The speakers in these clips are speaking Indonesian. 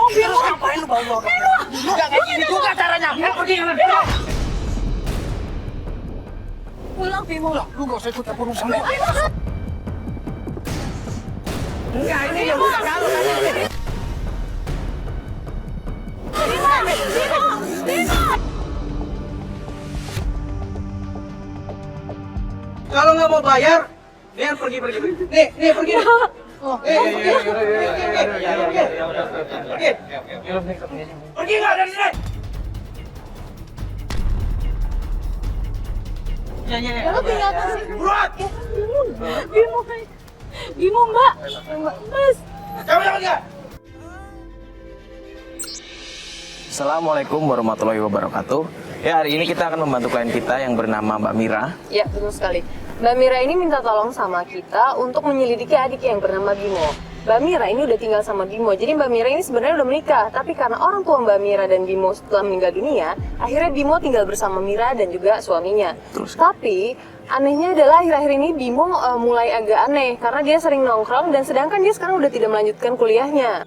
dong, Bimo. Ngapain lu bawa-bawa? Enggak kayak gini juga caranya. Pergi. Pulang, Bimo. Lu gak usah ikut campur urusan gua. Enggak, ini yang bukan kalau ini. Kalau nggak mau bayar, dia pergi. Nih pergi. Oh, pergi nggak dari sini? Lo kelihatan sih. Buruan. Bimo, Mbak. Mas. Kamu ya? Assalamualaikum warahmatullahi wabarakatuh. Ya, hari ini kita akan membantu klien kita yang bernama Mbak Mira. Ya, betul sekali. Mbak Mira ini minta tolong sama kita untuk menyelidiki adik yang bernama Bimo. Mbak Mira ini udah tinggal sama Bimo, jadi Mbak Mira ini sebenarnya udah menikah. Tapi karena orang tua Mbak Mira dan Bimo setelah meninggal dunia, akhirnya Bimo tinggal bersama Mira dan juga suaminya. Tapi anehnya adalah akhir-akhir ini Bimo mulai agak aneh karena dia sering nongkrong dan sedangkan dia sekarang udah tidak melanjutkan kuliahnya.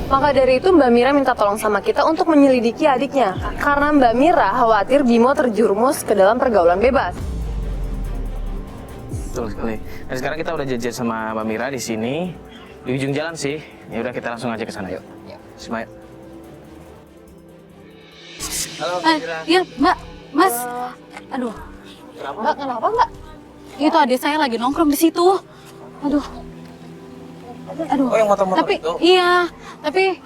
Maka dari itu Mbak Mira minta tolong sama kita untuk menyelidiki adiknya. Karena Mbak Mira khawatir Bimo terjerumus ke dalam pergaulan bebas. Betul sekali. Dan sekarang kita udah janjian sama Mbak Mira di sini, di ujung jalan sih. Ya udah kita langsung aja ke sana yuk. Semuanya. Halo Mbak Mira. Iya, Mbak. Mas. Aduh. Mbak, kenapa Mbak? Itu adik saya lagi nongkrong di situ. Aduh. Oh, yang motor-motor Tapi itu? iya, tapi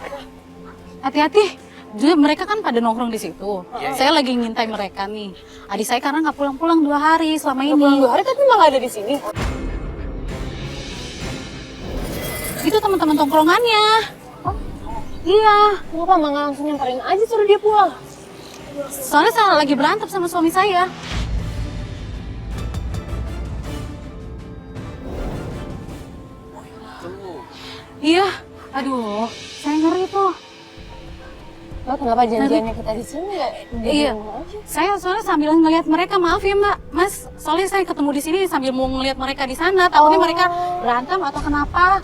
hati-hati. Juga mereka kan pada nongkrong di situ. Saya lagi ngintai mereka nih. Adik saya karena nggak pulang-pulang 2 hari selama ini. Pulang 2 hari tapi malah ada di sini. Itu teman-teman tongkrongannya. Iya. Kenapa Mbak nggak langsung nyamperin aja suruh dia pulang? Soalnya saya lagi berantem sama suami saya. Iya. Aduh, saya ngeri tuh. Mbak, kenapa janjiannya kita di sini ya? Iya, saya soalnya sambil ngelihat mereka, maaf ya Mbak, Mas, soalnya saya ketemu di sini sambil mau ngelihat mereka di sana, takutnya mereka berantem atau kenapa?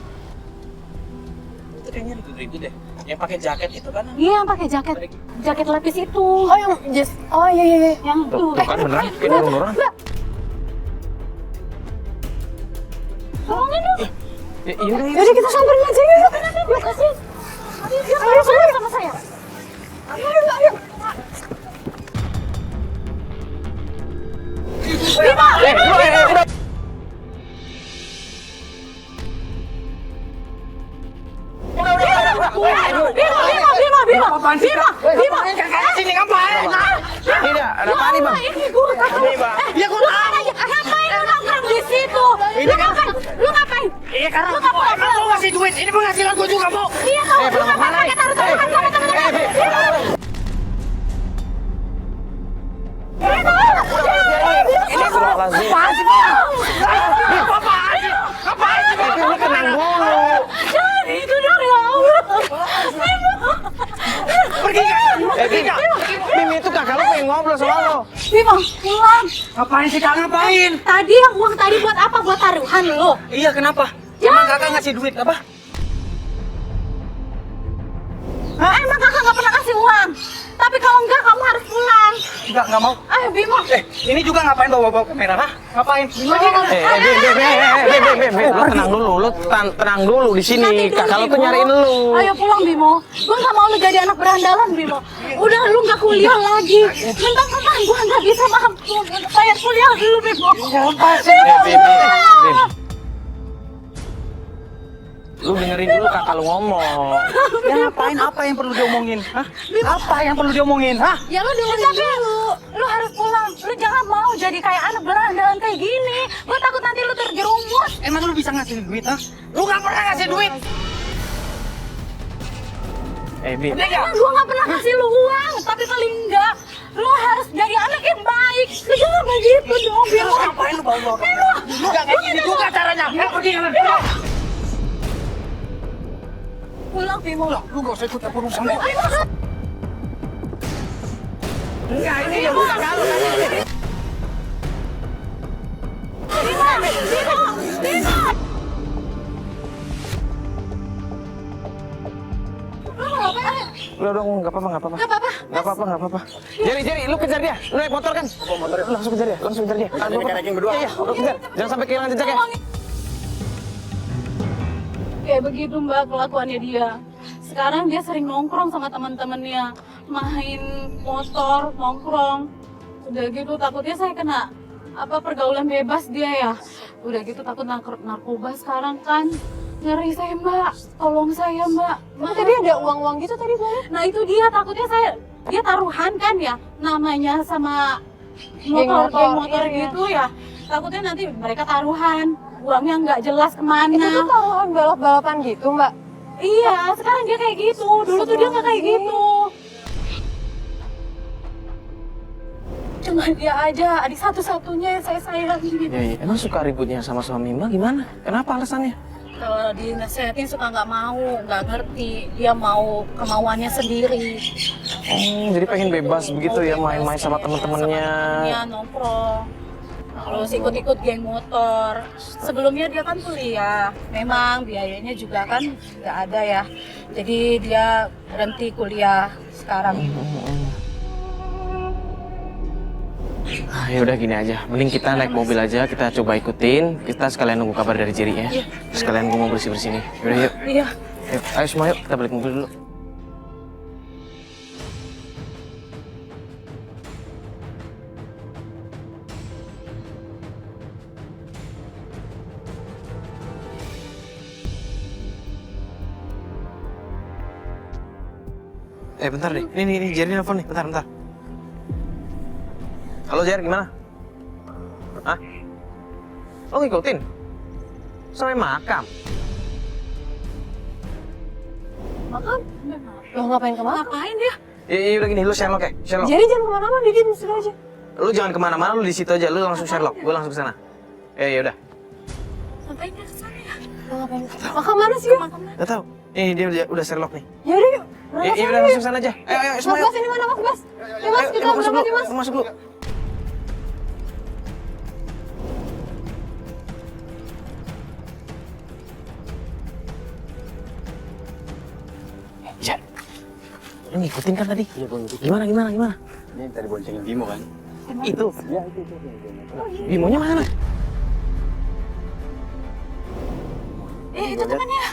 Itu kayaknya itu deh. Yang pakai jaket itu kan? Iya, pakai jaket lapis itu. Oh yang iya. Yang Tuh kan beneran, kayak orang-orang. Tolongin dong. Iya, Yaudah kita samperin aja yuk. Yuk kasih. Ayo sama saya. Ayo. Bima. Apaan sih? Bima. Kakak sini ngapain? Ini ada apa nih Bang? Ini gue Ini Bang. Ya gua tahu. ngapain lu nongkrong di situ? Lu ngapain? Iya karena emang gua ngasih duit. Ini penghasilan gua juga, Bu. Iya, lu ngapain pakai taruh-taruhan sama temen-temen? Ini lazim. Apaan sih, Bu? Apaan sih? Ngapain sih, Bu? Lu tenang dulu. Jangan itu dong ya Allah. Pergi nggak? Bim itu kakak lu pengen ngobrol sama lo. Bima, pulang. Ngapain sih, Kak? Ngapain? Tadi yang uang tadi buat apa? Buat taruhan lo. Iya, kenapa? Emang kakak ngasih duit apa? Emang kakak nggak pernah kasih uang. Tapi kalau enggak, kamu harus pulang. Nggak mau. Ayo Bima. Ini juga ngapain bawa-bawa kamera, hah? Ngapain? Pergi, Kak. Bim, lu tenang dulu, lu tenang dulu di sini. Kakak lu tuh nyariin lu. Ayo pulang Bimo. Gue nggak mau lu jadi anak berandalan Bimo. Udah lu nggak kuliah lagi. Mentang-mentang gue nggak bisa mampu bayar kuliah dulu Bimo. Bim. Lu dengerin dulu kakak lu ngomong. Ya ngapain? Apa yang perlu diomongin? Hah? Apa yang perlu diomongin? Hah? Ya lu dengerin dulu. Lu harus pulang. Lu jangan mau jadi kayak anak berandalan kayak gini. Gue takut nanti lu terjerumus. Emang lu bisa ngasih duit, hah? Lu nggak pernah ngasih duit. Bim. Emang gue nggak pernah kasih lu uang. Tapi paling enggak, lu harus jadi anak yang baik. Lu jangan begitu dong Bimo. Ngapain lu bawa-bawa kamera? Nggak kayak gini juga caranya. Pergi. Pulang Bimo. Lu gak usah ikut campur urusan gua. Enggak, ini yang bukan kalau ini. Bimo. Udah dong, nggak apa-apa. Nggak apa-apa. Jerry, lu kejar dia. Lu naik motor kan? Lu langsung kejar dia. Kayak berdua. Iya, lu kejar. Jangan sampai kehilangan jejaknya. Kayak begitu Mbak kelakuannya dia. Sekarang dia sering nongkrong sama teman-temannya, main motor, nongkrong. Udah gitu takutnya saya kena pergaulan bebas dia ya. Udah gitu takut narkoba sekarang kan. Ngeri saya Mbak, tolong saya Mbak. Tapi tadi ada uang-uang gitu tadi Mbak. Nah itu dia takutnya dia taruhan kan ya namanya sama Geng motor iya. gitu ya. Takutnya nanti mereka taruhan, uangnya nggak jelas kemana. Itu tuh taruhan balap-balapan gitu Mbak. Iya, sekarang dia kayak gitu. Dulu tuh dia nggak kayak gitu. Cuma dia aja, adik satu-satunya yang saya sayangi. Iya. Emang suka ributnya sama suami Mbak gimana? Kenapa alasannya? Kalau dinasihatin suka nggak mau, nggak ngerti. Dia mau kemauannya sendiri. Oh, jadi pengen bebas begitu ya, main-main sama teman-temannya. Iya, nongkrong. Terus ikut-ikut geng motor. Sebelumnya dia kan kuliah. Memang biayanya juga kan nggak ada ya. Jadi dia berhenti kuliah sekarang. Ya udah gini aja, mending kita naik mobil aja, kita coba ikutin, kita sekalian nunggu kabar dari Jerry ya. Sekalian gue mau bersih-bersih nih. Yaudah yuk. Iya. Ayo semua yuk, kita balik mobil dulu. Bentar deh. Ini Jerry nelfon nih. Bentar. Halo Jer, gimana? Hah? Lo ngikutin? Sampai makam? Makam? Lo ngapain ke makam? Ngapain dia? Iya udah gini, lu Sherlock ya? Sherlock. Jadi jangan kemana-mana, dia di situ aja. Lu jangan kemana-mana, lu di situ aja. Lu langsung Sherlock, gue langsung ke sana. Ya udah. Sampai dia kesana ya. Lo ngapain? Makam mana sih? Gak tau. Ini dia udah Sherlock nih. Yaudah yuk. Iya udah langsung sana aja. Ayo Mas semua yuk. Bas ini mana Mas Bas? Ya Mas, kita masuk berangkat ya dulu. Mas. Masuk dulu. Jer, lu ngikutin kan tadi? Iya, gue ngikutin. Gimana? Ini tadi boncengin Bimo kan? Itu. Iya, itu. Bimonya mana? Itu temannya.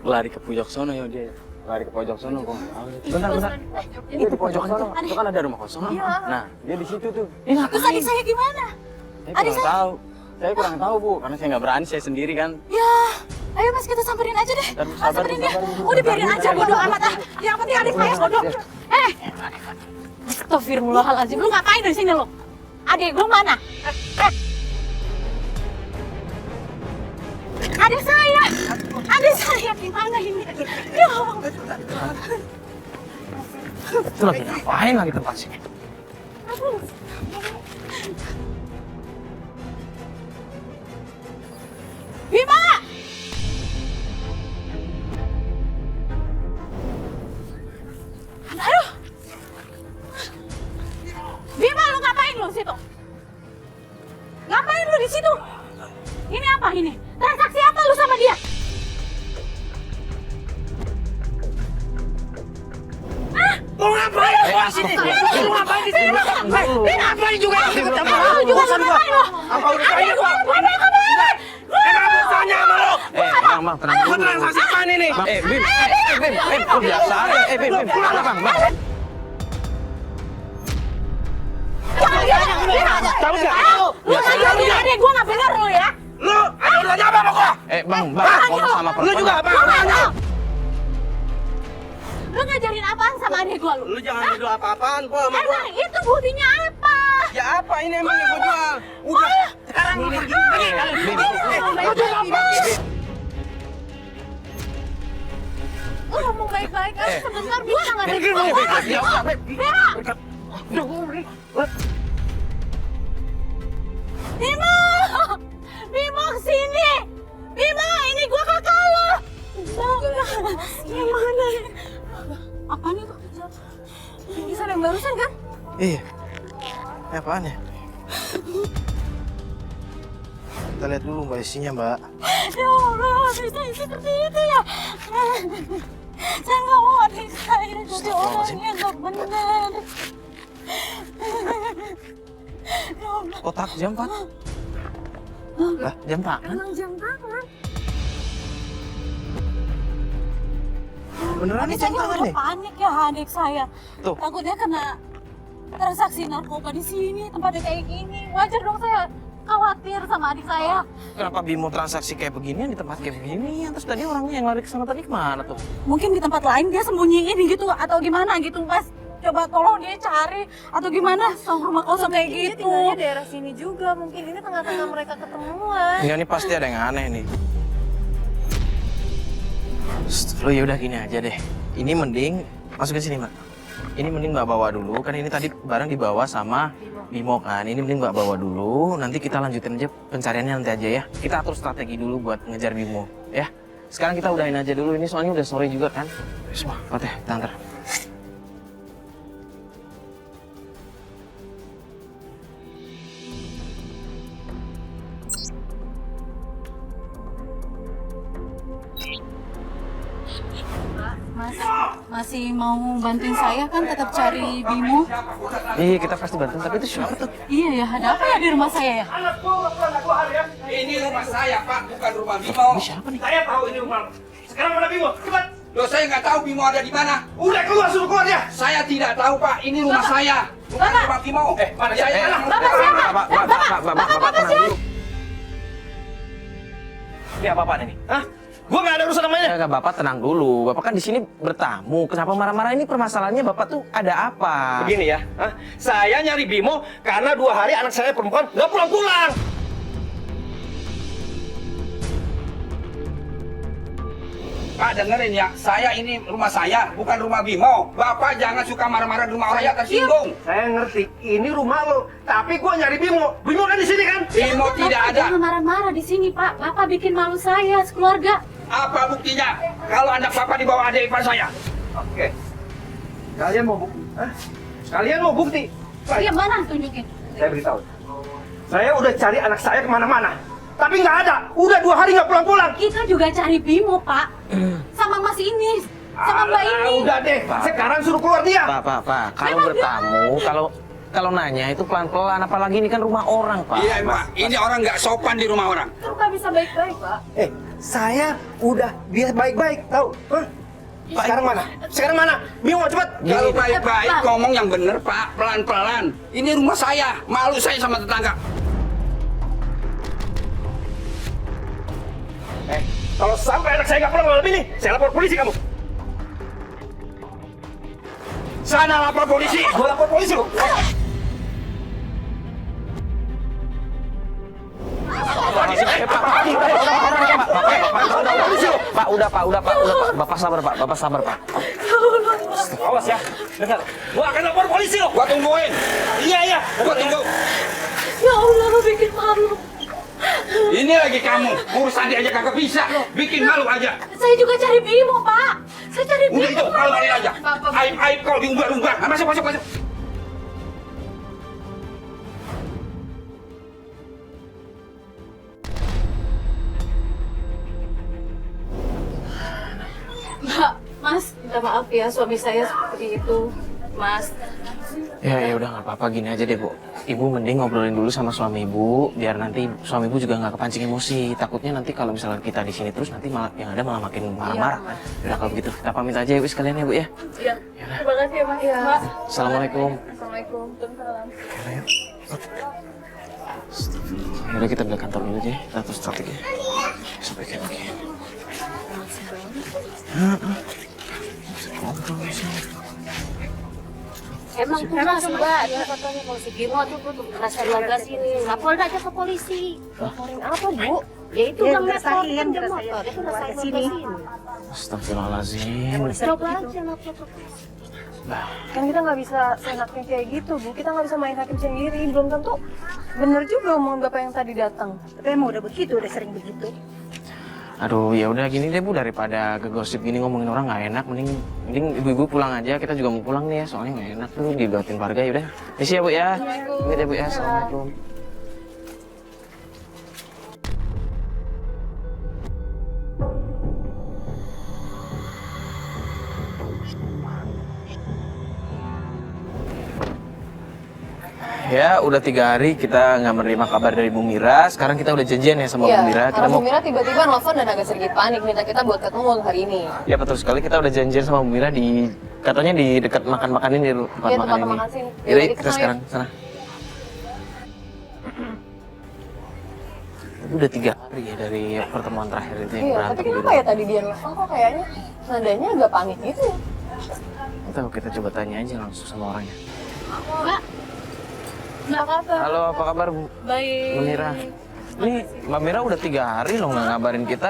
Lari ke pojok sono ya dia. Lari ke pojok sono kok. Bentar. Itu pojokan itu. Itu kan ada rumah kosong. Nah, dia di situ tuh. Terus adik saya gimana? Saya kurang tahu, Bu, karena saya nggak berani, saya sendiri kan. Ya, ayo Mas kita samperin aja deh. Sabar, Samperin dia. sabar. Udah biarin aja bodo amat ah. Yang penting adik saya bodoh. Astagfirullahaladzim, lu ngapain di sini lo? Adik lu mana? Adik saya gimana ini? Ya Allah. Itu lagi ngapain lagi tempat sini? Bima! Aduh! Bima, lu ngapain lu situ? Ngapain lu di situ? Ini apa ini? Transaksi apa lu sama dia? Mau ngapain di sini? Lu ngapain di sini? Ngapain juga ikut campur? Lu juga ngapain lu? Apa urusannya gua? Kenapa urusannya sama lu? Bang, tenang Gua dulu. transaksi apaan ini? Bim, lu biasa aja. Bim, Bang. Cabut gak? Lu ngajarin adik gua nggak bener lu ya? Lu ada urusannya apa sama gua? Bang, ngomong sama Lu juga apa? Lu ngajarin apaan sama adik gua lu? Lu jangan nuduh apa-apaan gua sama gua. Emang itu buktinya apa? Ya apa ini emang yang gua jual? Udah, sekarang lu pergi. Lu ngomong baik-baik aja sebentar bisa nggak dari Bim, Bima! Bima kesini! Bima, ini gua kakak lo! Yang mana? Apaan itu? Bisa yang barusan kan? Iya. Apaan ya? Kita lihat dulu Mbak isinya, Mbak. Ya Allah, bisa seperti itu ya? Saya nggak mau adik saya jadi orang yang nggak benar. Ya Allah. Kotak jam 4. Lah, jam tangan. Emang jam tangan. Beneran nih jam Saya tangan udah nih. panik ya adik saya. Tuh. Takutnya kena transaksi narkoba di sini, tempatnya kayak gini. Wajar dong saya khawatir sama adik saya. Kenapa Bimo transaksi kayak beginian di tempat kayak begini? Terus tadi orangnya yang lari ke sana tadi kemana tuh? Mungkin di tempat lain dia sembunyiin gitu atau gimana gitu, Mas. Coba tolong dia cari atau gimana sama rumah kosong kayak Dia gitu. tinggalnya daerah sini juga, mungkin ini tengah-tengah mereka ketemuan. Ini pasti ada yang aneh nih. Lo ya udah gini aja deh. Ini mending masukin sini, Mbak. Ini mending Mbak bawa dulu, kan ini tadi barang dibawa sama Bimo kan. Ini mending Mbak bawa dulu, nanti kita lanjutin aja pencariannya nanti aja ya. Kita atur strategi dulu buat ngejar Bimo, ya. Sekarang kita udahin aja dulu, ini soalnya udah sore juga kan. Semua, Fatih, kita antar. Mas, masih mau bantuin saya kan tetap cari Bimo? Iya, kita pasti bantu, tapi itu siapa tuh? Iya ya, ada apa ya di rumah saya ya? Ini rumah saya, Pak, bukan rumah Bimo. Ini siapa nih? Saya tahu ini rumah. Sekarang mana Bimo? Cepat. Loh, saya nggak tahu Bimo ada di mana. Udah keluar, suruh keluar dia. Saya tidak tahu, Pak. Ini rumah saya, bukan Bapak. rumah Bimo. Mana saya? Bapak siapa? Bapak tenang dulu. Ini apa-apaan ini? Hah? Gua nggak ada urusan sama ini. Ya, Bapak tenang dulu. Bapak kan di sini bertamu. Kenapa marah-marah? Ini permasalahannya Bapak tuh ada apa? Begini ya, hah? Saya nyari Bimo karena 2 hari anak saya perempuan nggak pulang-pulang. Pak, dengerin ya. Saya ini rumah saya, bukan rumah Bimo. Bapak jangan suka marah-marah di rumah orang yang tersinggung. Saya ngerti, ini rumah lo. Tapi gua nyari Bimo. Bimo kan di sini kan? Bimo tidak Bapak ada. jangan marah-marah di sini, Pak. Bapak bikin malu saya sekeluarga. Apa buktinya? Kalau anak Bapak dibawa adik ipar saya. Oke. Kalian mau bukti? Hah? Kalian mau bukti? Baik, Iya, mana tunjukin. saya beritahu. Saya udah cari anak saya kemana-mana. Tapi nggak ada. Udah 2 hari nggak pulang-pulang. Kita juga cari Bimo, Pak. Sama Mas ini, sama Mbak Alah, ini. udah deh. Sekarang suruh keluar dia. Pak. Kalau bertamu, kalau nanya itu pelan-pelan. Apalagi ini kan rumah orang, Pak. Iya, Pak. Ini orang nggak sopan di rumah orang. Kan nggak bisa baik-baik, Pak. Saya udah dia baik-baik, tahu? Hah? Sekarang mana? Sekarang mana? Bimo, cepat. Kalau baik-baik Pak. ngomong yang bener, Pak. Pelan-pelan. Ini rumah saya. Malu saya sama tetangga. Kalau sampai anak saya nggak pulang malam ini, saya lapor polisi kamu. Sana lapor polisi. Gua lapor polisi lo. Pak, udah, Pak. Bapak sabar, Pak. Awas ya, dengar. Gua akan lapor polisi lo. Gua tungguin. Iya. Gua tunggu. Ya Allah, bikin malu. Ini lagi kamu. Urusan dia aja kagak bisa. Bikin malu aja. Saya juga cari Bimo, Pak. Saya cari Bimo. Udah itu, malu-maluin aja. Bapak. Aib kalau diumbar-umbar. Masuk. Mbak, Mas, minta maaf ya suami saya seperti itu. Mas, Ya udah nggak apa-apa, gini aja deh, Bu. Ibu mending ngobrolin dulu sama suami Ibu, biar nanti suami Ibu juga nggak kepancing emosi. Takutnya nanti kalau misalnya kita di sini terus nanti malah yang ada malah makin marah-marah. Udah kalau begitu kita pamit aja ya, Bu, sekalian ya, Bu ya. iya. Terima kasih ya, Mas. Iya. Mbak. Assalamualaikum. Assalamualaikum. Yaudah kita balik kantor dulu aja ya. Kita atur strategi. Sampai kayak begini. Emang tugas Mbak, dia katanya kalau si Bimo tuh merasa warga sini. Lapor aja ke polisi. Laporin apa, Bu? Ya itu Dia kan ngerasain, pinjam ngerasain motor, itu warga ngerasain sini. warga sini. Astagfirullahaladzim. Coba aja lapor ke polisi. Kan kita nggak bisa seenaknya kayak gitu, Bu. Kita nggak bisa main hakim sendiri. Belum tentu bener juga omongan Bapak yang tadi datang. Tapi emang udah begitu, udah sering begitu. Aduh, ya udah gini deh, Bu, daripada kegosip gini ngomongin orang nggak enak, mending ibu-ibu pulang aja. Kita juga mau pulang nih ya, soalnya nggak enak tuh dibuatin warga. Ya udah. Misi ya, Bu ya. Pamit ya, Bu ya. Assalamualaikum. Ya, udah 3 hari kita nggak menerima kabar dari Bu Mira. Sekarang kita udah janjian ya sama Bu Mira. Kita karena Bu Mira tiba-tiba nelfon dan agak sedikit panik minta kita buat ketemu hari ini. Ya betul sekali, kita udah janjian sama Bu Mira katanya di dekat makan-makan ini, di tempat Iya, makan tempat ini. makan sini. Yaudah, Yaudah, kita kesana sekarang sana. Itu udah 3 hari ya dari pertemuan terakhir itu yang Iya, berantem tapi gitu. kenapa ya tadi dia nelfon kok kayaknya nadanya agak panik gitu ya? Tahu, kita coba tanya aja langsung sama orangnya. Mbak, Mbak kabar? Halo, apa kabar Bu Baik. Mira? Ini Mbak Mira udah 3 hari loh nggak ngabarin kita.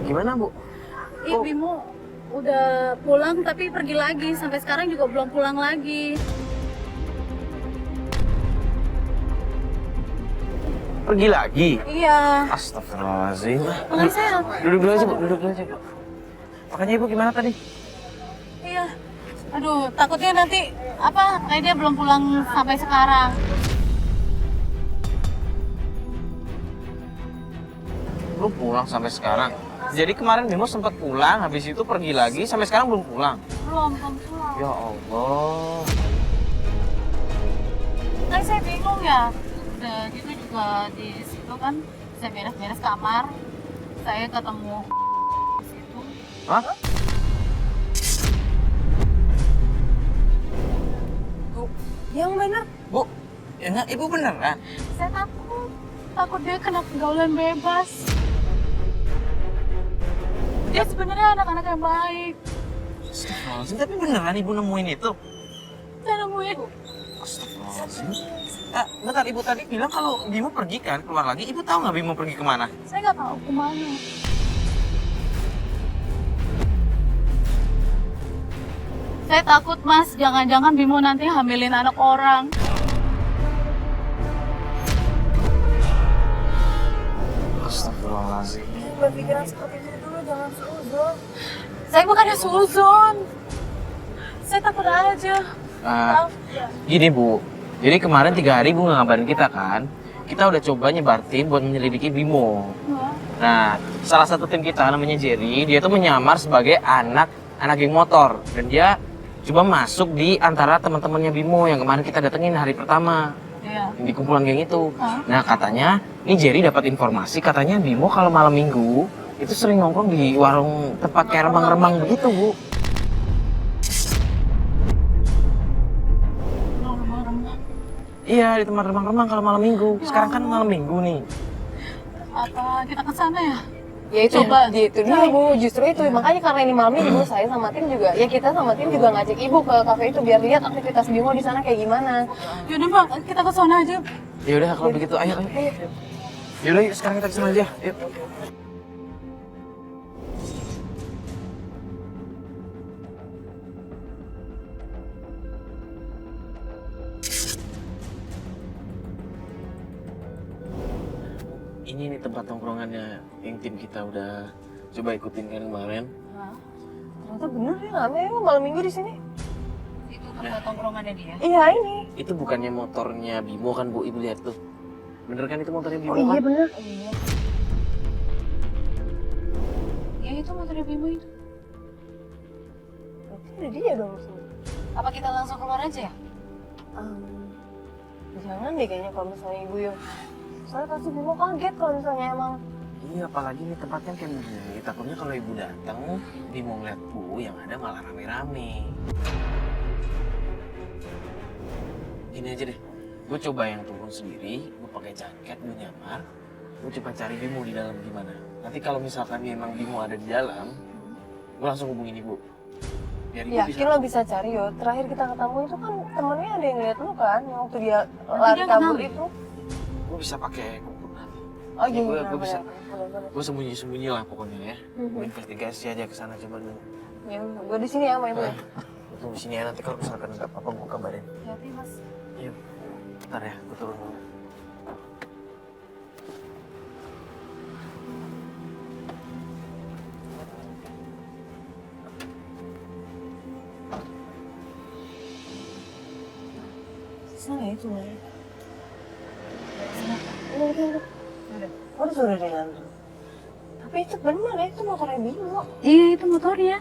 Gimana Bu? Ih, Bimo udah pulang tapi pergi lagi. Sampai sekarang juga belum pulang lagi. Pergi lagi? Iya. Astagfirullahaladzim. Makanya saya... Duduk dulu aja Bu, duduk dulu aja Bu. Makanya Ibu gimana tadi? Iya. Aduh, takutnya nanti kayak dia belum pulang sampai sekarang. Belum pulang sampai sekarang. Jadi kemarin Bimo sempat pulang, habis itu pergi lagi, sampai sekarang belum pulang. Belum pulang. Ya Allah. Kan saya bingung ya. Udah gitu juga di situ kan saya beres-beres kamar. Saya ketemu di situ. Hah? Yang benar. Bu, ya enggak, Ibu bener kan? Saya takut dia kena pergaulan bebas. Dia sebenarnya anak-anak yang baik. Astagfirullahaladzim, tapi beneran Ibu nemuin itu? Saya nemuin. Astagfirullahaladzim. Bentar, Ibu tadi bilang kalau Bimo pergi kan, keluar lagi. Ibu tahu nggak Bimo pergi kemana? Saya nggak tahu kemana. Saya takut Mas, jangan-jangan Bimo nanti hamilin anak orang. Astagfirullahaladzim. Berpikiran seperti itu dulu, jangan seuzon. Saya bukannya suzon. Saya takut aja. Gini Bu, jadi kemarin 3 hari Bu nggak ngabarin kita kan? Kita udah coba nyebar tim buat menyelidiki Bimo. Nah, salah satu tim kita namanya Jerry, dia tuh menyamar sebagai anak geng motor. Dan dia coba masuk di antara teman-temannya Bimo yang kemarin kita datengin hari pertama. Iya. Di kumpulan geng itu. Nah, katanya, ini Jerry dapat informasi katanya Bimo kalau malam minggu itu sering nongkrong di warung tempat kayak remang-remang begitu, Bu. Iya, di tempat remang-remang kalau malam minggu. Sekarang kan malam minggu nih. Apa kita ke sana ya? Ya itu Coba. itu dia Bu, justru itu makanya karena ini malam minggu saya sama tim juga, ya kita sama tim juga ngajak Ibu ke kafe itu biar lihat aktivitas Bimo di sana kayak gimana. Yaudah Mbak, kita ke sana aja. Ya udah kalau begitu, ayo. Yaudah, yuk sekarang kita kesana aja. Yuk. Ini nih tempat tongkrongannya yang tim kita udah coba ikutin kan kemarin. Ternyata bener ya rame ya malam minggu di sini. Itu tempat tongkrongannya dia. Iya ini. Itu bukannya motornya Bimo kan Bu, Ibu lihat tuh. Bener kan itu motornya Bimo Oh iya kan? bener. Iya. Ya itu motornya Bimo itu. Berarti ada dia dong di sini. Apa kita langsung keluar aja ya? Jangan deh kayaknya kalau misalnya Ibu yuk. Soalnya pasti Bimo kaget kalau misalnya emang. Iya, apalagi nih tempatnya kayak begini. Takutnya kalau Ibu datang, Bimo ngeliat Bu, yang ada malah rame-rame. Gini aja deh, gue coba yang turun sendiri, gue pakai jaket, gue nyamar, gue coba cari Bimo di dalam gimana. Nanti kalau misalkan memang Bimo ada di dalam, gue langsung hubungin Ibu. Biar Ibu Yakin lo bisa cari yo. Terakhir kita ketemu itu kan temennya ada yang ngeliat lu kan, yang waktu dia lari dia kabur kenal. itu. Gue bisa pakai kumpulan. Oh Ya, iya. gue bisa, Bener-bener. gue sembunyi-sembunyi lah pokoknya ya. Gue investigasi aja ke sana coba dulu. Ya, gue di sini ya sama Ibu ya. Gue tunggu sini ya, nanti kalau misalkan ada apa-apa gue kabarin. Hati Mas. Iya, bentar ya, gue turun dulu. Sana ya itu ya. Udah. Oh, sudah dengan. Tapi itu benar ya, itu motornya Bimo. Iya itu motornya.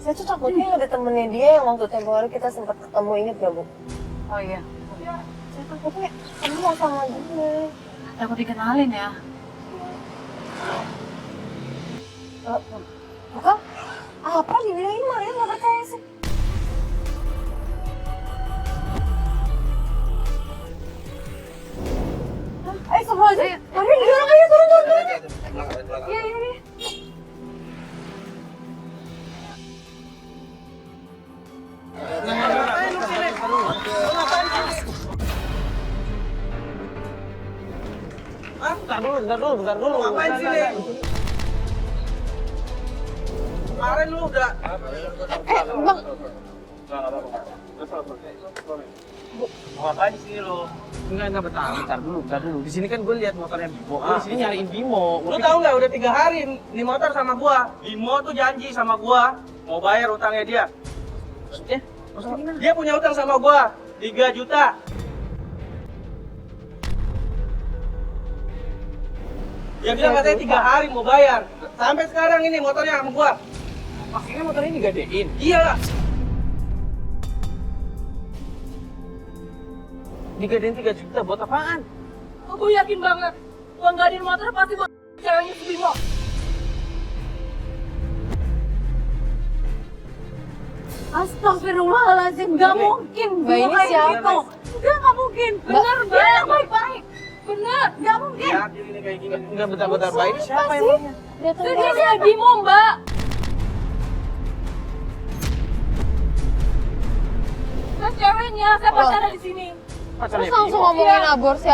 Saya tuh takutnya ada temennya dia yang waktu tempo hari kita sempat ketemu, inget gak Bu? Oh iya, Saya takutnya kamu mau sama dia. takut dikenalin ya. Bukan? Apa dibilangin Maria nggak percaya sih? Ayo semua aja. Maria didorong aja, turun. Iya. Bentar dulu. Ngapain sini? Kemarin lu udah... Bang. Ngapain di sini lo? Enggak bentar dulu. Di sini kan gue lihat motornya Bimo. Gue di sini nyariin Bimo. Lu tahu nggak udah 3 hari di motor sama gua. Bimo tuh janji sama gua mau bayar utangnya dia. Dia punya utang sama gua 3 juta. Dia bilang katanya 3 hari mau bayar. Sampai sekarang ini motornya sama gua. Maksudnya motornya digadein? Iya lah. Digadein 3 juta buat apaan? Aku yakin banget, uang gadin motor pasti buat ceweknya si Bimo. Astagfirullahaladzim, gak mungkin. Mbak, ini kayak siapa? gitu. Gak mungkin. Bener, dia yang baik-baik. Bener, gak mungkin. Ya, ini kayak gini. Enggak bentar-bentar baik. Siapa emangnya? Dia Bimo, Mbak. Saya ceweknya, saya pacaran di sini. Terus langsung ngomongin aborsi.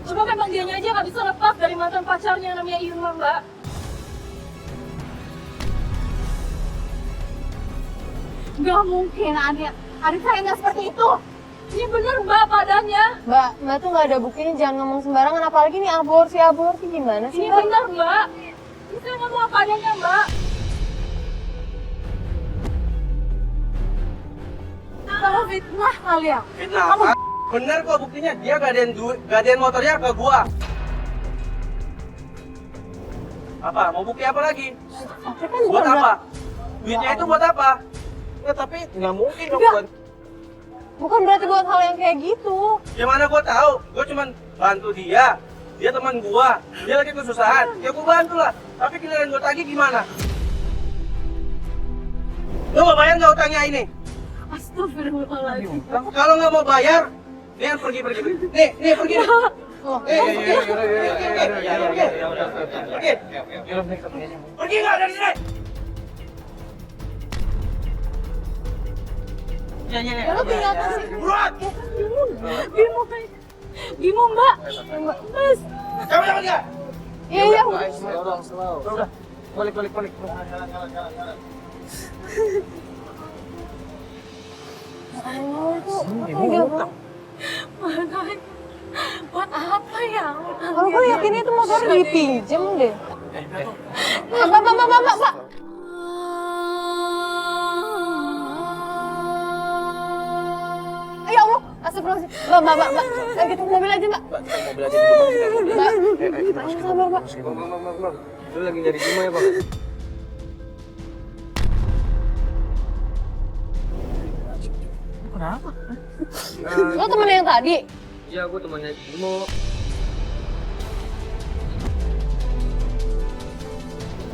Cuma memang dianya aja gak bisa lepas dari mantan pacarnya yang namanya Irma, Mbak. Gak mungkin, adik saya nggak seperti itu. Ini bener, Mbak, padanya. Mbak tuh nggak ada buktinya, jangan ngomong sembarangan. Apalagi nih aborsi gimana sih? Ini bener, Mbak. Ini saya ngomong apa adanya, Mbak. Kalau fitnah kalian. Fitnah apa? Bener kok buktinya. Dia gadein motornya ke gua. Apa? Mau bukti apa lagi? Buat apa? Duitnya itu buat apa? Ya tapi nggak mungkin dong buat... Bukan berarti buat hal yang kayak gitu. Gimana gua tahu? Gua cuman bantu dia. Dia teman gua. Dia lagi kesusahan. Ya gua bantu lah. Tapi giliran gua tagih gimana? Lu mau bayar nggak utangnya ini? Astagfirullahaladzim. Kalau nggak mau bayar, dia pergi. Nih pergi. Pergi nggak dari sini? Ya lo tinggal kasih. Buruan! Bimo, Mbak. Mas. Kamu jangan dia. Iya. Udah. Balik. Buat apa ya? Kalau gue yakin itu motor dipinjem deh. Mbak. Ya Allah, astagfirullahaladzim. Mbak. Kita ke mobil aja, Mbak. Mobil aja dulu. Mbak, sabar, Mbak. Bang. Lu lagi nyari Bimo ya, Bang? Kenapa? Lo temen yang tadi? Iya, gua temannya Bimo.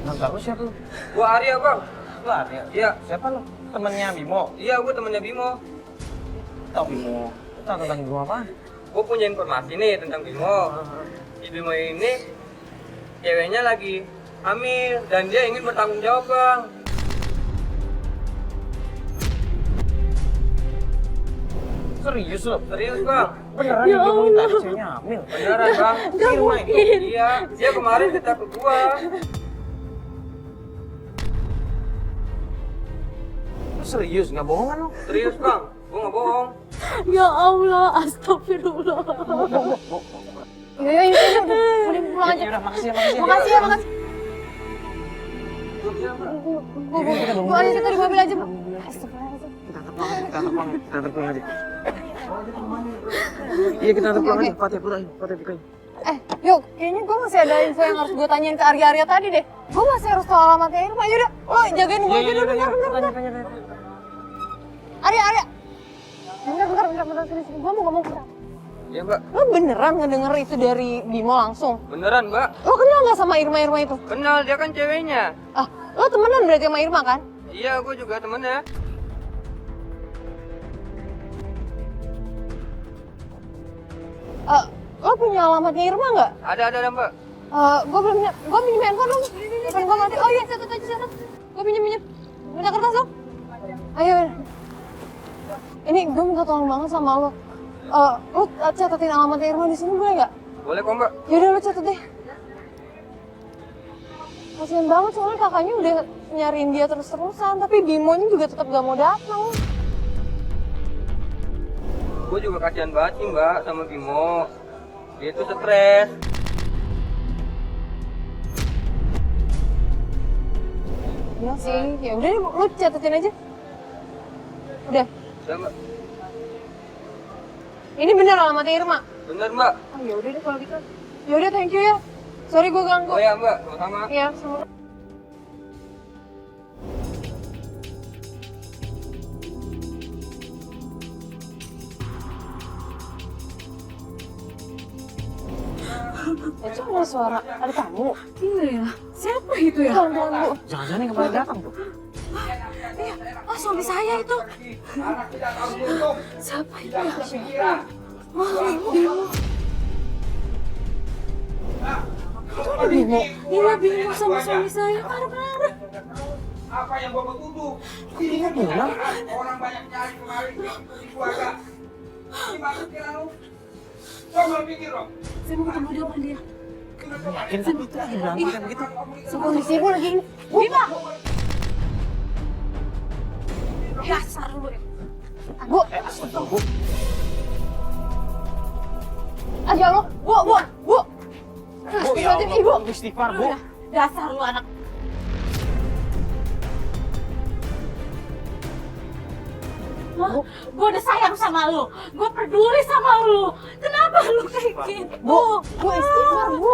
Nggak lu siapa lu? Gua Arya, Bang. Lu Arya? Iya. Siapa lu? Temennya Bimo? Iya, gua temennya Bimo. Tahu Bimo? Tahu tentang Bimo apa? Gua punya informasi nih tentang Bimo. Si Bimo ini ceweknya lagi hamil dan dia ingin bertanggung jawab, Bang. Serius lu? Serius, Bang. Beneran ya Bimo tadi ceweknya hamil? Beneran, Bang. Firma itu? Iya, dia kemarin cerita ke gua. Lu serius? Nggak bohongan lu? Serius, Bang. Gua nggak bohong. Ya Allah, astagfirullah. Iya, ini udah pulang aja. Yaudah, makasih ya. Makasih ya. Bu, ayo kita di mobil aja, Bu. Astagfirullahaladzim. Kita antar pulang aja. Iya, kita antar pulang aja. Fatih, pulang. Yuk, kayaknya gue masih ada info yang harus gue tanyain ke Arya tadi deh. Gue masih harus tahu alamatnya Irma. Yaudah, lo jagain gue aja dulu. Bentar. Arya. Bentar, sini. Gue mau ngomong sebentar. Iya mbak. Lo beneran ngedenger itu dari Bimo langsung? Beneran mbak. Lo kenal gak sama Irma itu? Kenal, dia kan ceweknya. Ah, lo temenan berarti sama Irma kan? Iya, gue juga temennya. Lo punya alamatnya Irma nggak? Ada mbak. Gue pinjem handphone dong. Handphone gue mati. Oh iya, catat. Gue pinjem. Minta kertas dong. Ayo. Ini gue minta tolong banget sama lo. Lo catatin alamatnya Irma di sini boleh nggak? Boleh kok mbak. Yaudah lo catat deh. Kasian banget soalnya kakaknya udah nyariin dia terus-terusan, tapi Bimonya juga tetap gak mau datang. Gue juga kasihan banget sih mbak sama Bimo. Dia tuh stres. Iya sih, ya udah deh, lo catatin aja. Udah. Udah mbak. Ini bener alamatnya Irma. Bener mbak. Oh ya udah deh kalau gitu. Ya udah, thank you ya. Sorry gue ganggu. Oh ya mbak, sama-sama. Iya, sama. Itu ada suara, ada tamu. Iya ya, siapa itu ya? Pelan-pelan, Bu. Jangan-jangan yang kemarin datang tuh. Iya, oh suami saya itu. Siapa itu ya? Bimo. Iya, Bimo sama suami saya. Parah. Apa yang gua mau tuduh? Ini kan bilang orang banyak nyari kemarin di keluarga. Gimana pikiran lu? Coba pikir dong. Saya mau ketemu dia sama dia. Yakin kan itu lagi berantem kayak begitu? Kondisi gue lagi ini. Bima! Dasar lu ya. Bu. Bu. Aja lo. Bu. Bu, ya Astagfirullahaladzim, Ibu. Allah, istighfar, Bu. Dasar lu anak. Gue udah sayang sama lu, gue peduli sama lu. Kenapa lu kayak gitu? Bu, istighfar, Bu.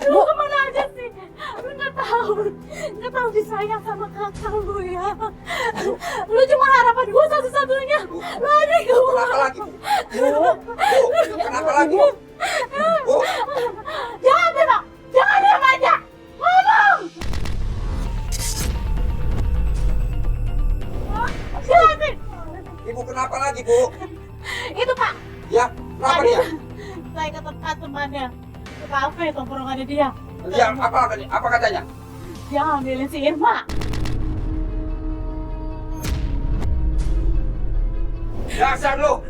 Lu kemana aja sih? Lu nggak tahu disayang sama kakak lu ya. Lu cuma harapan gue satu-satunya. Lu ada gue. Kenapa lagi? Kenapa lagi? Bu, Jangan Bima, jangan diam aja. Ngomong. Jangan. Ibu kenapa lagi, Bu? Itu Pak. Ya, kenapa dia? Saya ke tempat temannya, ke kafe tongkrongannya dia. Dia apa katanya? Dia ngambilin si Irma. Dasar lu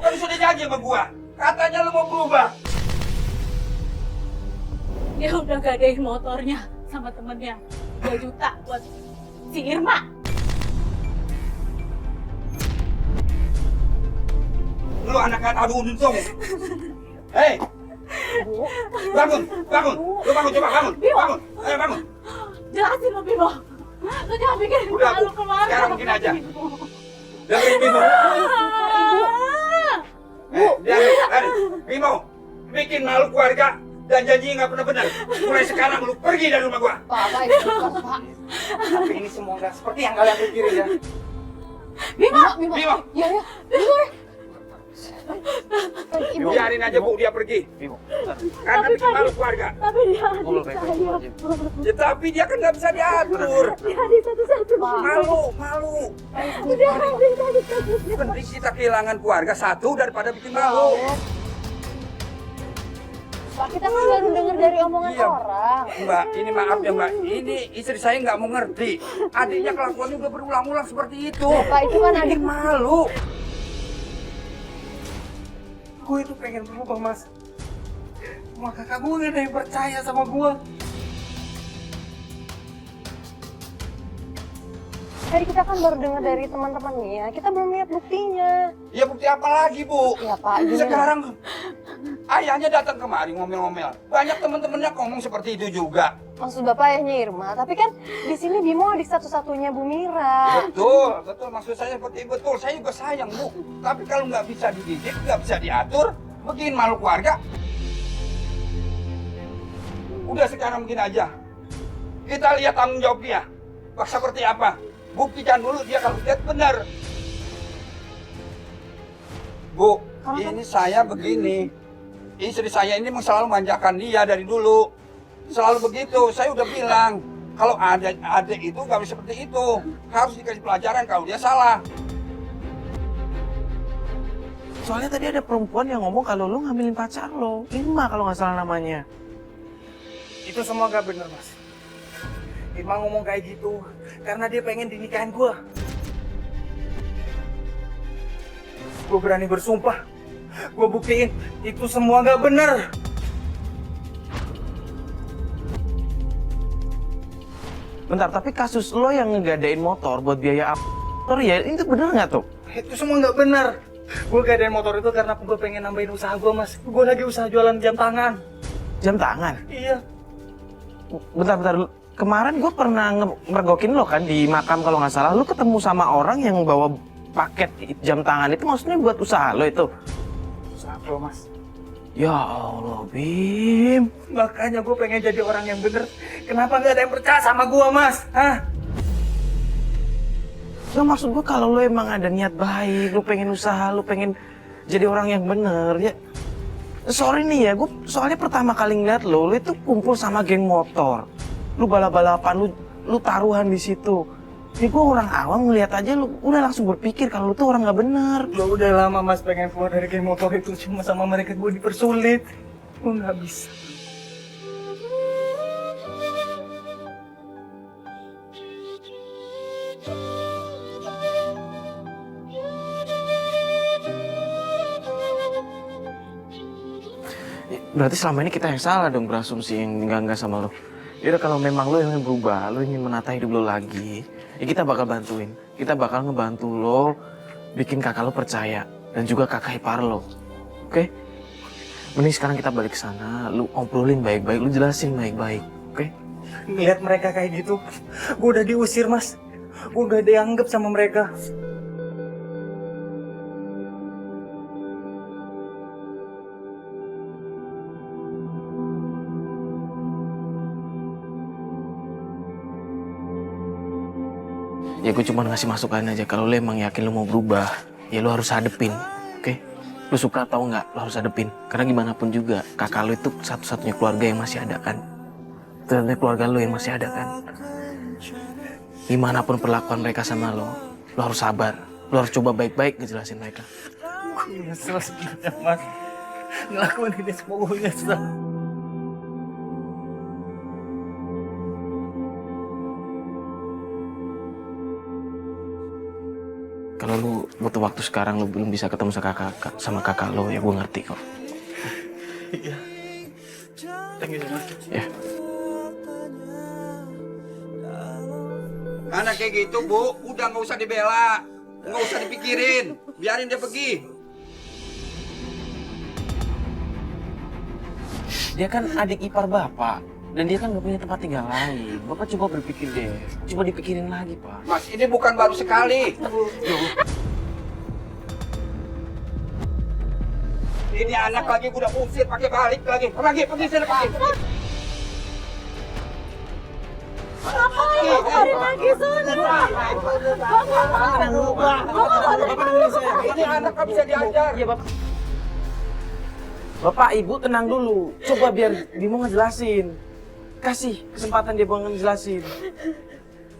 kan sudah janji sama gua. Katanya lu mau berubah. Dia udah gadein motornya sama temennya 2 juta buat si Irma. Lu anak gak tahu untung. Hei, bangun. Lu bangun, coba bangun. Ayo bangun. Jelasin lu Bimo. Lu jangan bikin Udah, Bu. malu kemarin. Sekarang begini aja. Dengerin Bimo. Bimo, bikin malu keluarga dan janji nggak pernah benar. Mulai sekarang lu pergi dari rumah gua. Pak, istighfar, Pak. Tapi ini semua nggak seperti yang kalian pikirin ya. Bimo. Bimo, Iya. Ibu. biarin aja Bu dia pergi. Bimo. Karena bikin malu keluarga. Tapi dia Ngobrol adik baik-baik saya. aja. Ya, tapi dia kan nggak bisa diatur. Dia adik satu-satu. Malu. Udah adik satu-satu. Mending kita kehilangan keluarga satu daripada bikin malu. Pak, kita kan baru dengar dari omongan Iya. orang. Mbak, ini maaf ya Mbak, ini istri saya nggak mau ngerti. Adiknya kelakuannya udah berulang-ulang seperti itu. Pak, itu kan adik. Bikin malu. Gue itu pengen berubah, Mas. Cuma kakak gue gak ada yang percaya sama gue. Tadi kita kan baru dengar dari teman-temannya, kita belum lihat buktinya. Ya bukti apa lagi, Bu? Ya Pak, gini. Sekarang ayahnya datang kemari ngomel-ngomel. Banyak teman-temannya ngomong seperti itu juga. Maksud Bapak ayahnya Irma, tapi kan di sini Bimo adik satu-satunya Bu Mira. Betul. Maksud saya seperti betul. Saya juga sayang, Bu. Tapi kalau nggak bisa dididik, nggak bisa diatur, bikin malu keluarga. Udah sekarang begini aja. Kita lihat tanggung jawab dia. Bak seperti apa? Buktikan dulu dia kalau lihat benar. Bu, ini saya begini. Istri saya ini selalu manjakan dia dari dulu. Selalu begitu. Saya udah bilang, kalau ada itu gak bisa seperti itu. Harus dikasih pelajaran kalau dia salah. Soalnya tadi ada perempuan yang ngomong kalau lo ngambilin pacar lo. Irma kalau nggak salah namanya. Itu semua gak bener, Mas. Irma ngomong kayak gitu karena dia pengen dinikahin gue. Gue berani bersumpah, gue buktiin itu semua gak bener. Bentar, tapi kasus lo yang ngegadain motor buat biaya motor ya, itu bener nggak tuh? Itu semua gak bener. Gue gadain motor itu karena gue pengen nambahin usaha gue, Mas. Gue lagi usaha jualan jam tangan. Jam tangan? Iya. Bentar. Kemarin gue pernah mergokin lo kan di makam kalau nggak salah. Lo ketemu sama orang yang bawa paket jam tangan itu maksudnya buat usaha lo itu? Usaha gue, Mas. Ya Allah, Bim. Makanya gue pengen jadi orang yang bener. Kenapa gak ada yang percaya sama gue, Mas? Hah? Nah, maksud gue kalau lo emang ada niat baik, lo pengen usaha, lo pengen jadi orang yang bener, ya. Sorry nih ya, gue soalnya pertama kali ngeliat lo itu kumpul sama geng motor. Lu balap-balapan, lu taruhan di situ. Ini gue orang awam ngeliat aja lu udah langsung berpikir kalau lu tuh orang nggak bener. Gue udah lama, Mas, pengen keluar dari geng motor itu, cuma sama mereka gue dipersulit. Gue nggak bisa. Berarti selama ini kita yang salah dong berasumsi yang enggak sama lo. Yaudah kalau memang lo ingin berubah, lo ingin menata hidup lo lagi, ya kita bakal bantuin. Kita bakal ngebantu lo bikin kakak lo percaya dan juga kakak ipar lo. Oke? Mending sekarang kita balik ke sana, lo obrolin baik-baik, lo jelasin baik-baik. Oke? Ngeliat mereka kayak gitu, gue udah diusir, Mas. Gue udah dianggap sama mereka. Ya gue cuma ngasih masukan aja, kalau lo emang yakin lo mau berubah, ya lo harus hadepin, oke? Lo suka atau enggak, lo harus hadepin. Karena gimana pun juga, kakak lo itu satu-satunya keluarga yang masih ada kan? Satu-satunya keluarga lo yang masih ada kan? Gimana pun perlakuan mereka sama lo harus sabar. Lo harus coba baik-baik ngejelasin mereka. Gue nyesel sebenarnya, Mas. Ngelakuin ini semua gue nyesel. Kalau lu butuh waktu sekarang, lu belum bisa ketemu sama kakak lo, ya gue ngerti kok. Iya. Thank you, Mas. Ya. Karena kayak gitu, Bu, udah nggak usah dibela, nggak usah dipikirin, biarin dia pergi. Dia kan adik ipar bapak, dan dia kan gak punya tempat tinggal lain. Bapak coba berpikir deh, coba dipikirin lagi, Pak. Mas, ini bukan baru sekali. Ini anak lagi udah usir, pakai balik lagi. Pergi sana, pergi. Ini anak kan bisa diajar. Iya, Bapak. Bapak, Ibu tenang dulu. Coba biar Bimo ngejelasin. Kasih kesempatan dia buat ngejelasin.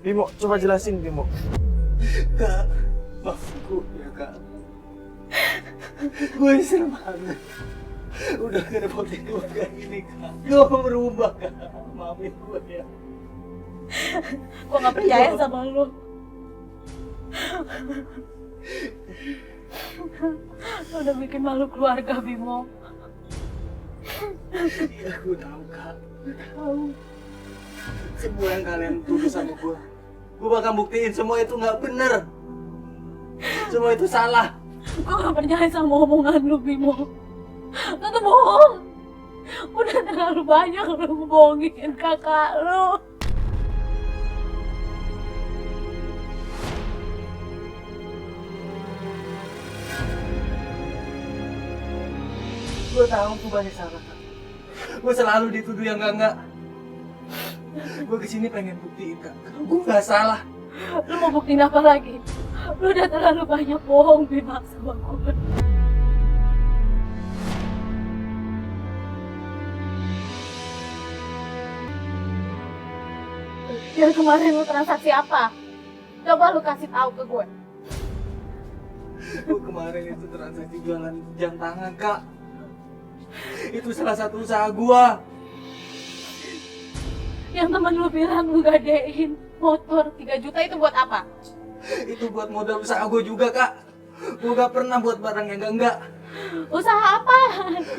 Bimo, coba jelasin, Bimo. Kak, maafku ya, Kak. Gue nyesel banget. Udah ngerepotin gue kayak gini, Kak. Gue mau berubah, Kak. Maafin gue ya. Gue gak percaya sama lu. Lu udah bikin malu keluarga, Bimo. Iya, gue tahu, Kak. Gue tahu. Semua yang kalian tuduh sama gue bakal buktiin semua itu nggak bener. Semua itu salah. Gue gak percaya sama omongan lu, Bimo. Lu tuh bohong. Udah terlalu banyak lu bohongin kakak lu. Gue tahu gue banyak salah. Gue selalu dituduh yang enggak. Gue kesini pengen buktiin Kak, gue nggak salah. Lu mau buktiin apa lagi? Lu udah terlalu banyak bohong Bima sama gue. Yang kemarin lu transaksi apa? Coba lu kasih tahu ke gue. Gue kemarin itu transaksi jualan jam tangan Kak. Itu salah satu usaha gue. Yang temen lu bilang lu gadein motor 3 juta itu buat apa? Itu buat modal usaha gue juga Kak. Gue gak pernah buat barang yang enggak. Usaha apa?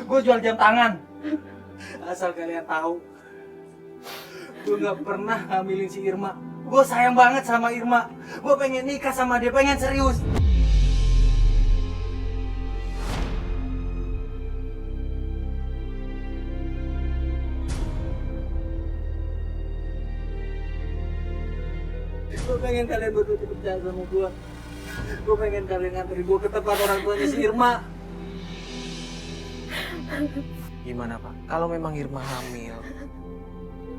Gue jual jam tangan. Asal kalian tahu, gue gak pernah ngambilin si Irma. Gue sayang banget sama Irma. Gue pengen nikah sama dia, pengen serius. Gue pengen kalian berdua percaya sama gue. Gue pengen kalian nganterin gue ke tempat orang tuanya si Irma. Gimana Pak? Kalau memang Irma hamil,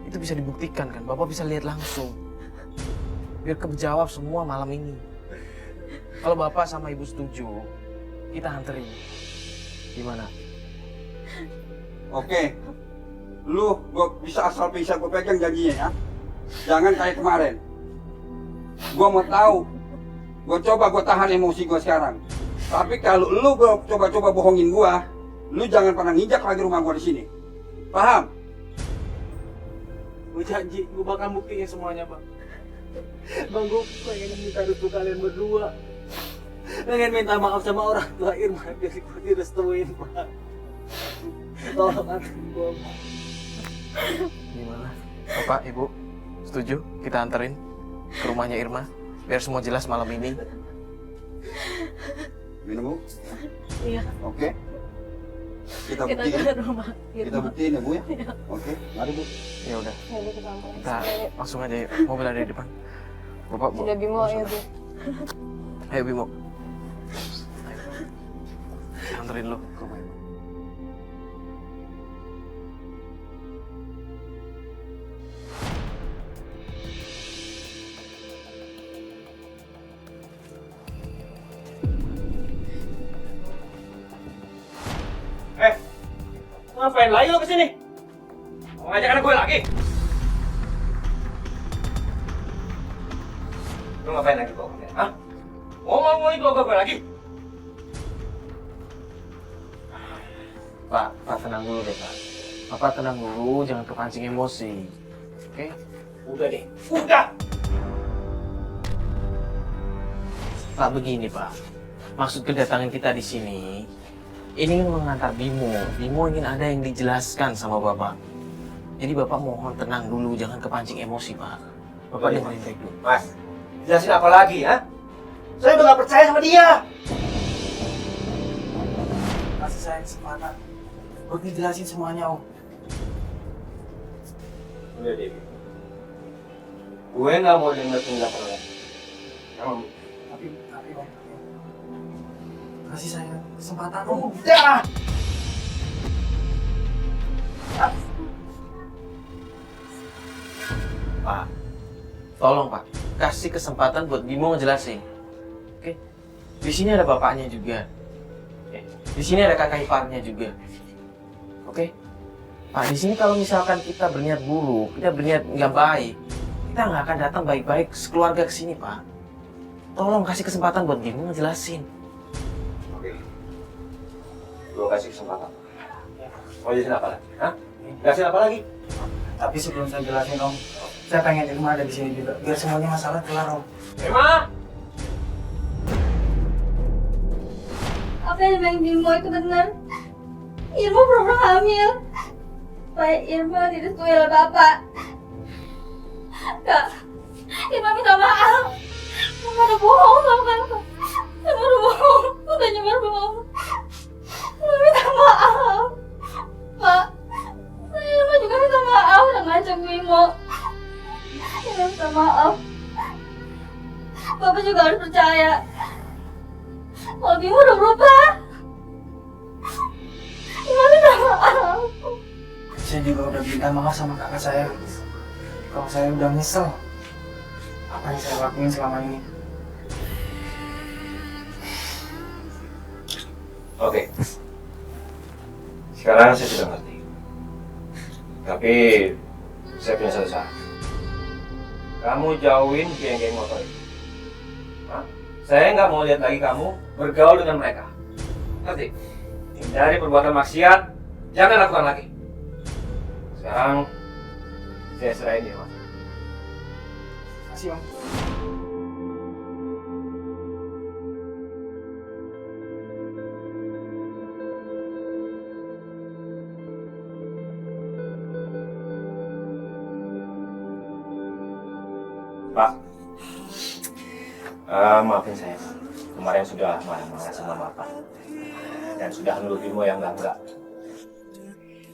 itu bisa dibuktikan kan? Bapak bisa lihat langsung. Biar kejawab semua malam ini. Kalau Bapak sama Ibu setuju, kita anterin. Gimana? Oke, lu gue bisa asal bisa gue pegang janjinya ya. Jangan kayak kemarin. Gue mau tahu. Gue coba gue tahan emosi gue sekarang. Tapi kalau lu coba-coba bohongin gue, lu jangan pernah nginjak lagi rumah gue di sini. Paham? Gue janji, gue bakal buktiin semuanya Bang. Bang, gue pengen minta restu kalian berdua. Pengen minta maaf sama orang tua Irma biar gue direstuin Bang. Tolong anterin gue Bang. Gimana? Bapak, Ibu, setuju kita anterin ke rumahnya Irma? Biar semua jelas malam ini. Minum Bu? Iya. Oke. Kita Kita buktiin. ke rumah Kita Irma. buktiin ya Bu ya? Oke, mari Bu. Ya udah, Ya udah kita anterin. kita langsung aja yuk. Mobil ada di depan. Bapak, Bu. Udah Bimo ya Bu. Ayo Bimo. Ayo. Anterin lu ke rumah Irma. Ngapain lagi lo kesini? Mau ngajak anak gue lagi? Lo ngapain lagi bawa gue? Hah? Mau bawa gue lagi? Pak tenang dulu deh Pak. Bapak tenang dulu, jangan kepancing emosi. Oke? Udah deh, udah! Pak begini Pak, maksud kedatangan kita di sini, ini ingin mengantar Bimo. Bimo ingin ada yang dijelaskan sama Bapak. Jadi Bapak mohon tenang dulu, jangan kepancing emosi Pak. Bapak dengerin baik dulu. Mas, jelasin apa lagi ya? Saya udah gak percaya sama dia! Kasih saya kesempatan buat ngejelasin semuanya Om. Udah deh, gue gak mau denger penjelasan lo. Tapi Om, kasih saya kesempatan Om. Udah! Pak, tolong Pak, kasih kesempatan buat Bimo ngejelasin. Oke? Di sini ada bapaknya juga. Oke? Di sini ada kakak iparnya juga. Oke? Pak, di sini kalau misalkan kita berniat buruk, kita berniat nggak baik, kita nggak akan datang baik-baik sekeluarga ke sini, Pak. Tolong kasih kesempatan buat Bimo ngejelasin. Oke. Gue kasih kesempatan. Mau jelasin apa lagi? Hah? Jelasin apa lagi? Tapi sebelum saya jelasin Om, saya pengen Irma ada di sini juga, biar semuanya masalah kelar Om. Emma! Apa yang dibilang Bimo itu benar? Irma pura-pura hamil. Supaya Irma direstui oleh Bapak. Kak, Irma minta maaf. Irma udah bohong sama Kakak. Irma udah bohong. Udah nyebar bohong. Irma minta maaf. Pak, Irma juga minta maaf udah ngajak Bimo. Irma minta maaf. Bapak juga harus percaya kalau Bimo udah berubah. Irma minta maaf. Saya juga udah minta maaf sama kakak saya. kalau saya udah nyesel apa yang saya lakuin selama ini. Oke. Sekarang saya sudah ngerti. Tapi saya punya satu syarat. Kamu jauhin geng-geng motor itu. Hah? Saya nggak mau lihat lagi kamu bergaul dengan mereka. Ngerti? Hindari perbuatan maksiat, jangan lakukan lagi. Sekarang saya serahin dia, Mas. Makasih, Om. Pak, maafin saya, Pak. Kemarin sudah marah-marah sama Bapak dan sudah nuduh Bimo yang enggak.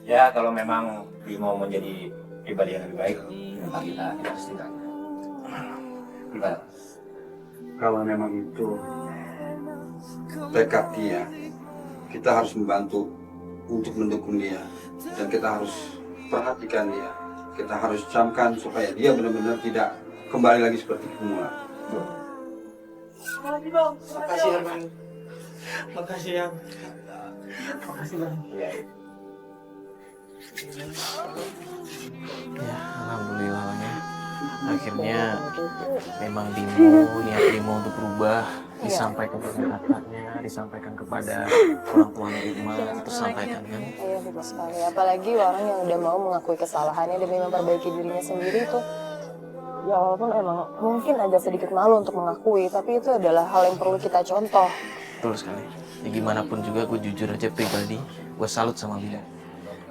Ya, kalau memang Bimo menjadi pribadi yang lebih baik, kenapa kita tidak setuju? Gimana? Kalau memang itu tekad dia, kita harus membantu untuk mendukung dia, dan kita harus perhatikan dia. Kita harus camkan supaya dia benar-benar tidak kembali lagi seperti semula. Makasih ya, Bang. Makasih ya. Makasih, Bang. Ya, alhamdulillah lah ya. Akhirnya memang niat Bimo untuk berubah, disampaikan ke kakaknya, disampaikan kepada orang tuanya Irma, tersampaikan kan. Iya betul sekali. Apalagi orang yang udah mau mengakui kesalahannya demi memperbaiki dirinya sendiri itu, ya walaupun emang mungkin agak sedikit malu untuk mengakui, tapi itu adalah hal yang perlu kita contoh. Betul sekali. Ya gimana pun juga gue jujur aja pribadi, gue salut sama Bimo.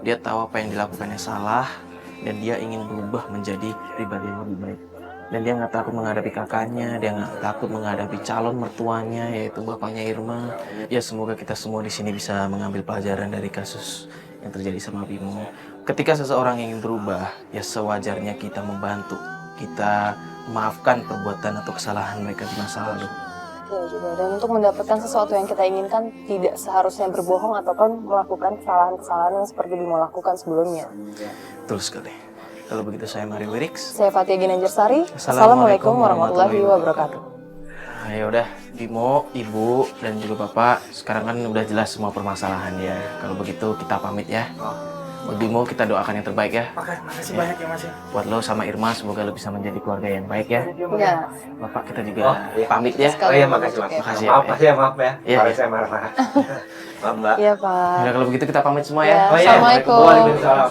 Dia tahu apa yang dilakukannya salah, dan dia ingin berubah menjadi pribadi yang lebih baik. Dan dia nggak takut menghadapi kakaknya, dia nggak takut menghadapi calon mertuanya, yaitu bapaknya Irma. Ya semoga kita semua di sini bisa mengambil pelajaran dari kasus yang terjadi sama Bimo. Ketika seseorang ingin berubah, ya sewajarnya kita membantu, kita memaafkan perbuatan atau kesalahan mereka di masa lalu. Ya juga. Dan untuk mendapatkan sesuatu yang kita inginkan, tidak seharusnya berbohong ataupun melakukan kesalahan-kesalahan yang seperti Bimo lakukan sebelumnya. Betul sekali. Kalau begitu saya Mario Wiriks. Saya Fatia Ginanjarsari. Assalamualaikum warahmatullahi wabarakatuh. Nah, ya udah, Bimo, Ibu, dan juga Bapak, sekarang kan udah jelas semua permasalahan ya. Kalau begitu kita pamit ya. Buat Bimo kita doakan yang terbaik ya. Makasih banyak ya, Mas ya. Buat lo sama Irma semoga lo bisa menjadi keluarga yang baik ya. Ya. Bapak kita juga pamit ya. Oh iya, makasih Mas. Makasih ya, Maaf Pak, ya, maaf ya. Iya, Sorry iya. saya marah-marah. Maaf Mbak. Iya Pak. Udah kalau begitu kita pamit semua Ya, ya. Assalamualaikum. Waalaikumsalam.